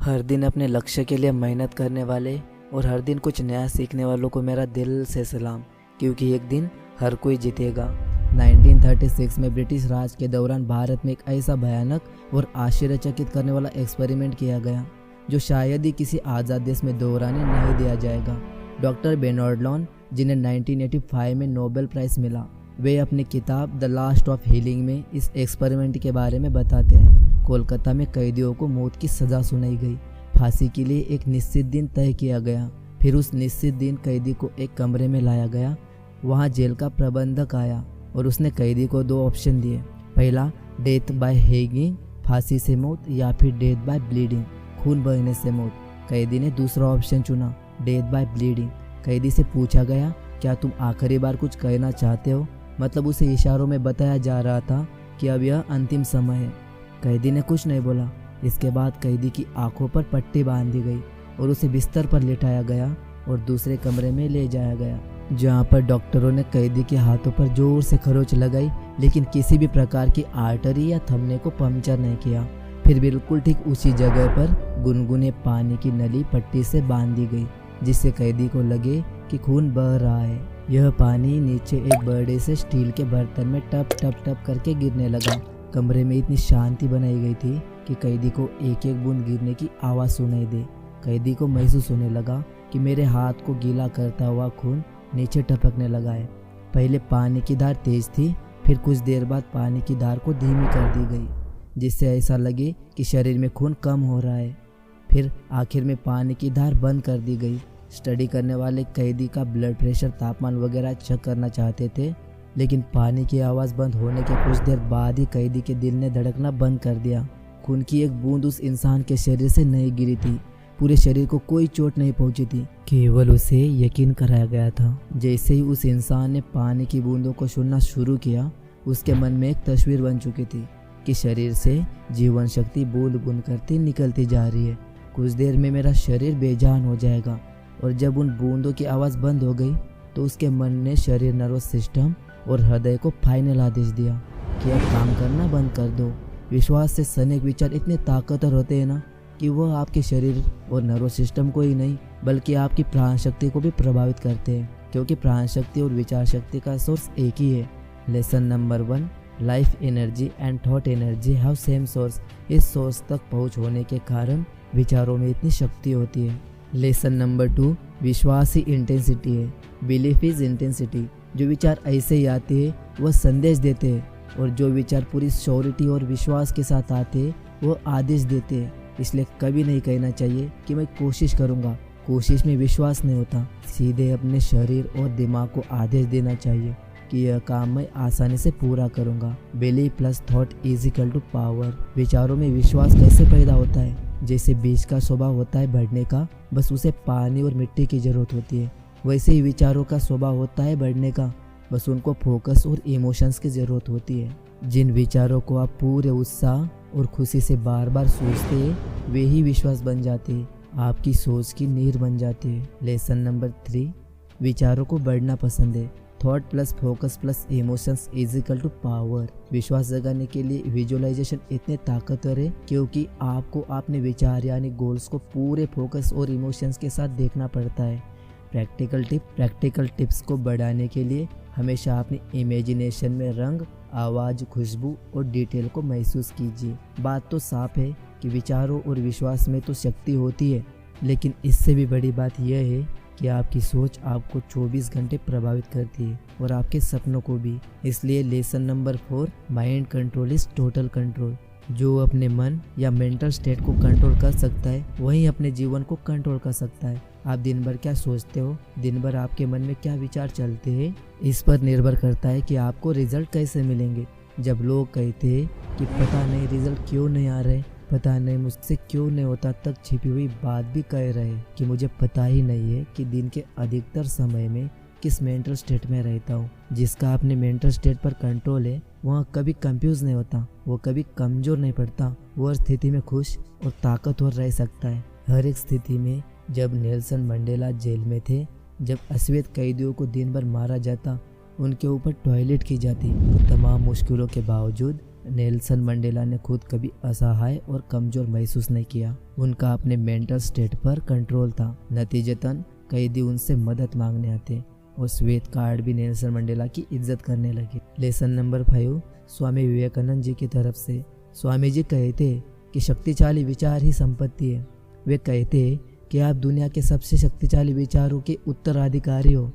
हर दिन अपने लक्ष्य के लिए मेहनत करने वाले और हर दिन कुछ नया सीखने वालों को मेरा दिल से सलाम, क्योंकि एक दिन हर कोई जीतेगा। 1936 में ब्रिटिश राज के दौरान भारत में एक ऐसा भयानक और आश्चर्यचकित करने वाला एक्सपेरिमेंट किया गया जो शायद ही किसी आज़ाद देश में दोहराने नहीं दिया जाएगा। डॉक्टर बेर्नार्ड लॉ, जिन्हें 1985 में नोबेल प्राइज़ मिला, वे अपनी किताब द लास्ट ऑफ हीलिंग में इस एक्सपेरिमेंट के बारे में बताते हैं। कोलकाता में कैदियों को मौत की सज़ा सुनाई गई। फांसी के लिए एक निश्चित दिन तय किया गया। फिर उस निश्चित दिन कैदी को एक कमरे में लाया गया। वहाँ जेल का प्रबंधक आया और उसने कैदी को 2 ऑप्शन दिए। पहला, डेथ बाय हैंगिंग, फांसी से मौत, या फिर डेथ बाय ब्लीडिंग, खून बहने से मौत। कैदी ने दूसरा ऑप्शन चुना, डेथ बाय ब्लीडिंग। कैदी से पूछा गया, क्या तुम आखिरी बार कुछ कहना चाहते हो? मतलब उसे इशारों में बताया जा रहा था कि अब यह अंतिम समय है। कैदी ने कुछ नहीं बोला। इसके बाद कैदी की आंखों पर पट्टी बांध दी गई और उसे बिस्तर पर लिटाया गया और दूसरे कमरे में ले जाया गया, जहां पर डॉक्टरों ने कैदी के हाथों पर जोर से खरोंच लगाई, लेकिन किसी भी प्रकार की आर्टरी या थमने को पंक्चर नहीं किया। फिर बिल्कुल ठीक उसी जगह पर गुनगुने पानी की नली पट्टी से बांध दी गई, जिससे कैदी को लगे कि खून बह रहा है। यह पानी नीचे एक बड़े से स्टील के बर्तन में टप टप टप करके गिरने लगा। कमरे में इतनी शांति बनाई गई थी कि कैदी को एक एक बूंद गिरने की आवाज़ सुनाई दे। कैदी को महसूस होने लगा कि मेरे हाथ को गीला करता हुआ खून नीचे टपकने लगा है। पहले पानी की धार तेज थी, फिर कुछ देर बाद पानी की धार को धीमी कर दी गई, जिससे ऐसा लगे कि शरीर में खून कम हो रहा है। फिर आखिर में पानी की धार बंद कर दी गई। स्टडी करने वाले कैदी का ब्लड प्रेशर, तापमान वगैरह चेक करना चाहते थे, लेकिन पानी की आवाज़ बंद होने के कुछ देर बाद ही कैदी के दिल ने धड़कना बंद कर दिया। खून की एक बूंद उस इंसान के शरीर से नहीं गिरी थी। पूरे शरीर को कोई चोट नहीं पहुंची थी, केवल उसे यकीन कराया गया था। जैसे ही उस इंसान ने पानी की बूंदों को सुनना शुरू किया, उसके मन में एक तस्वीर बन चुकी थी कि शरीर से जीवन शक्ति बूंद बूंद करती निकलती जा रही है। कुछ देर में मेरा शरीर बेजान हो जाएगा। और जब उन बूंदों की आवाज़ बंद हो गई तो उसके मन ने शरीर, नर्वस सिस्टम और हृदय को फाइनल आदेश दिया कि अब काम करना बंद कर दो। विश्वास से सनेक विचार इतने ताकतवर होते हैं ना कि वह आपके शरीर और नर्वस सिस्टम को ही नहीं बल्कि आपकी प्राण शक्ति को भी प्रभावित करते हैं, क्योंकि प्राण शक्ति और विचार शक्ति का सोर्स एक ही है। Lesson number 1, life energy and thought energy have same source. इस सोर्स तक पहुँच होने के कारण विचारों में इतनी शक्ति होती है। लेसन नंबर 2, विश्वास ही इंटेंसिटी है। Belief is intensity. जो विचार ऐसे ही आते हैं वह संदेश देते हैं, और जो विचार पूरी श्योरिटी और विश्वास के साथ आते हैं वो आदेश देते हैं। इसलिए कभी नहीं कहना चाहिए कि मैं कोशिश करूँगा। कोशिश में विश्वास नहीं होता। सीधे अपने शरीर और दिमाग को आदेश देना चाहिए कि यह काम मैं आसानी से पूरा करूँगा। Belief plus thought is equal to power. विचारों में विश्वास कैसे पैदा होता है? जैसे बीज का स्वभाव होता है बढ़ने का, बस उसे पानी और मिट्टी की जरूरत होती है, वैसे ही विचारों का स्वभाव होता है बढ़ने का, बस उनको फोकस और इमोशंस की ज़रूरत होती है। जिन विचारों को आप पूरे उत्साह और खुशी से बार बार सोचते हैं वे ही विश्वास बन जाते हैं, आपकी सोच की नींव बन जाती है। लेसन नंबर 3, विचारों को बढ़ना पसंद है। Thought plus focus plus emotions is equal to power. विश्वास जगाने के लिए विजुअलाइजेशन इतने ताकतवर है क्योंकि आपको अपने विचार यानी गोल्स को पूरे फोकस और इमोशंस के साथ देखना पड़ता है। प्रैक्टिकल टिप्स को बढ़ाने के लिए हमेशा अपनी इमेजिनेशन में रंग, आवाज़, खुशबू और डिटेल को महसूस कीजिए। बात तो साफ है कि विचारों और विश्वास में तो शक्ति होती है, लेकिन इससे भी बड़ी बात यह है कि आपकी सोच आपको 24 घंटे प्रभावित करती है और आपके सपनों को भी। इसलिए lesson number 4, mind control is total control. जो अपने मन या मेंटल स्टेट को कंट्रोल कर सकता है वही अपने जीवन को कंट्रोल कर सकता है। आप दिन भर क्या सोचते हो, दिन भर आपके मन में क्या विचार चलते हैं, इस पर निर्भर करता है कि आपको रिजल्ट कैसे मिलेंगे। जब लोग कहते हैं कि पता नहीं रिजल्ट क्यों नहीं आ रहे, पता नहीं मुझसे क्यों नहीं होता, तक छिपी हुई बात भी कह रहे हैं कि मुझे पता ही नहीं है कि दिन के अधिकतर समय में किस मेंटल स्टेट में रहता हूँ। जिसका अपने मेंटल स्टेट पर कंट्रोल है वह कभी कंफ्यूज नहीं होता, वो कभी कमजोर नहीं पड़ता, वो हर स्थिति में खुश और ताकतवर रह सकता है। हर एक स्थिति में। जब नेल्सन मंडेला जेल में थे, जब अश्वेत कैदियों को दिन भर मारा जाता, उनके ऊपर टॉयलेट की जाती, तमाम मुश्किलों के बावजूद नेल्सन मंडेला ने खुद कभी असहाय और कमजोर महसूस नहीं किया। उनका अपने मेंटल स्टेट पर कंट्रोल था। नतीजतन कैदी उनसे मदद मांगने आते और श्वेत कार्ड भी नेल्सन मंडेला की इज्जत करने लगे। लेसन नंबर 5 स्वामी विवेकानंद जी की तरफ से। स्वामी जी कहते कि शक्तिशाली विचार ही संपत्ति है। वे कहते कि आप दुनिया के सबसे शक्तिशाली विचारों के उत्तराधिकारी हो।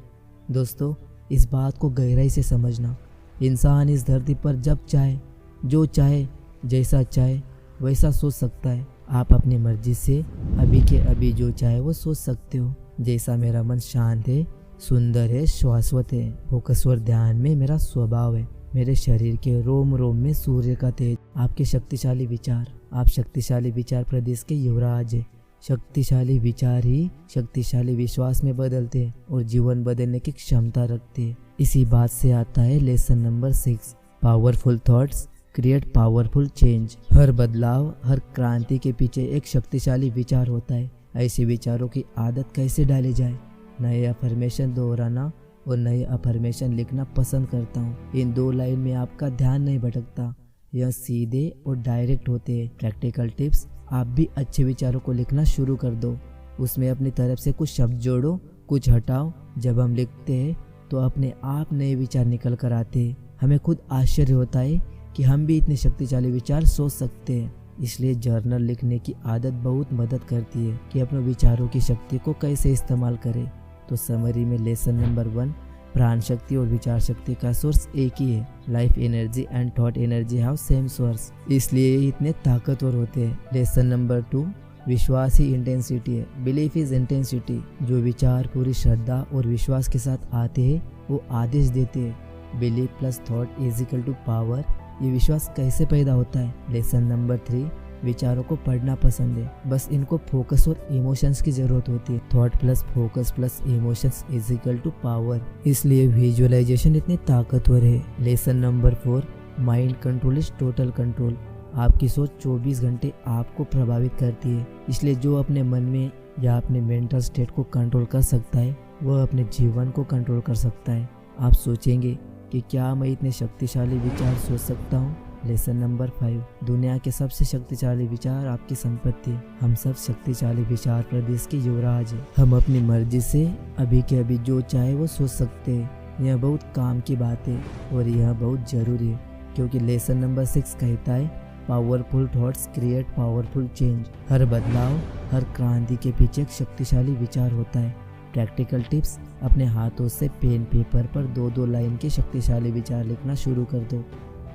दोस्तों, इस बात को गहराई से समझना, इंसान इस धरती पर जब चाहे, जो चाहे, जैसा चाहे वैसा सोच सकता है। आप अपनी मर्जी से अभी के अभी जो चाहे वो सोच सकते हो। जैसा मेरा मन शांत है, सुंदर है, शाश्वत है, फोकस और ध्यान में मेरा स्वभाव है, मेरे शरीर के रोम रोम में सूर्य का तेज। आपके शक्तिशाली विचार, आप शक्तिशाली विचार प्रदेश के युवराज है। शक्तिशाली विचार ही शक्तिशाली विश्वास में बदलते हैं और जीवन बदलने की क्षमता रखते हैं। इसी बात से आता है lesson number 6, powerful thoughts create powerful change. हर बदलाव, हर क्रांति के पीछे एक शक्तिशाली विचार होता है। ऐसे विचारों की आदत कैसे डाली जाए? नए अफर्मेशन दोहराना और नए अफर्मेशन लिखना पसंद करता हूँ। इन 2 लाइन में आपका ध्यान नहीं भटकता, यह सीधे और डायरेक्ट होते हैं। प्रैक्टिकल टिप्स, आप भी अच्छे विचारों को लिखना शुरू कर दो। उसमें अपनी तरफ से कुछ शब्द जोड़ो, कुछ हटाओ। जब हम लिखते हैं तो अपने आप नए विचार निकल कर आते हैं। हमें खुद आश्चर्य होता है कि हम भी इतने शक्तिशाली विचार सोच सकते हैं। इसलिए जर्नल लिखने की आदत बहुत मदद करती है कि अपने विचारों की शक्ति को कैसे इस्तेमाल करें। तो समरी में लेसन नंबर 1, प्राण शक्ति और विचार शक्ति का सोर्स एक ही है। Life energy and thought energy have same source, इसलिए ये इतने ताकतवर होते हैं। लेसन नंबर 2, विश्वास ही इंटेंसिटी है। Belief is intensity. जो विचार पूरी श्रद्धा और विश्वास के साथ आते हैं वो आदेश देते हैं। Belief plus thought is equal to power. ये विश्वास कैसे पैदा होता है? लेसन नंबर 3, विचारों को पढ़ना पसंद है, बस इनको फोकस और इमोशंस की जरूरत होती है। Thought plus focus plus emotions is equal to power, इसलिए विजुअलाइजेशन इतने ताकतवर है। Lesson number 4, mind control is total control. आपकी सोच 24 घंटे आपको प्रभावित करती है, इसलिए जो अपने मन में या अपने मेंटल स्टेट को कंट्रोल कर सकता है वह अपने जीवन को कंट्रोल कर सकता है। आप सोचेंगे कि क्या मैं इतने शक्तिशाली विचार सोच सकता हूँ? लेसन नंबर 5, दुनिया के सबसे शक्तिशाली विचार आपकी संपत्ति है। हम सब शक्तिशाली विचार प्रदेश के युवराज हैं। हम अपनी मर्जी से अभी के अभी जो चाहे वो सोच सकते हैं। यह बहुत काम की बात है और यह बहुत जरूरी है, क्योंकि लेसन नंबर 6 कहता है powerful thoughts create powerful change. हर बदलाव, हर क्रांति के पीछे एक शक्तिशाली विचार होता है। प्रैक्टिकल टिप्स, अपने हाथों से पेन पेपर पर 2-2 लाइन के शक्तिशाली विचार लिखना शुरू कर दो।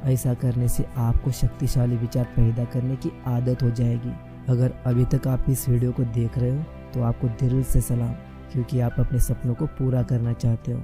ऐसा करने से आपको शक्तिशाली विचार पैदा करने की आदत हो जाएगी। अगर अभी तक आप इस वीडियो को देख रहे हो तो आपको दिल से सलाम, क्योंकि आप अपने सपनों को पूरा करना चाहते हो।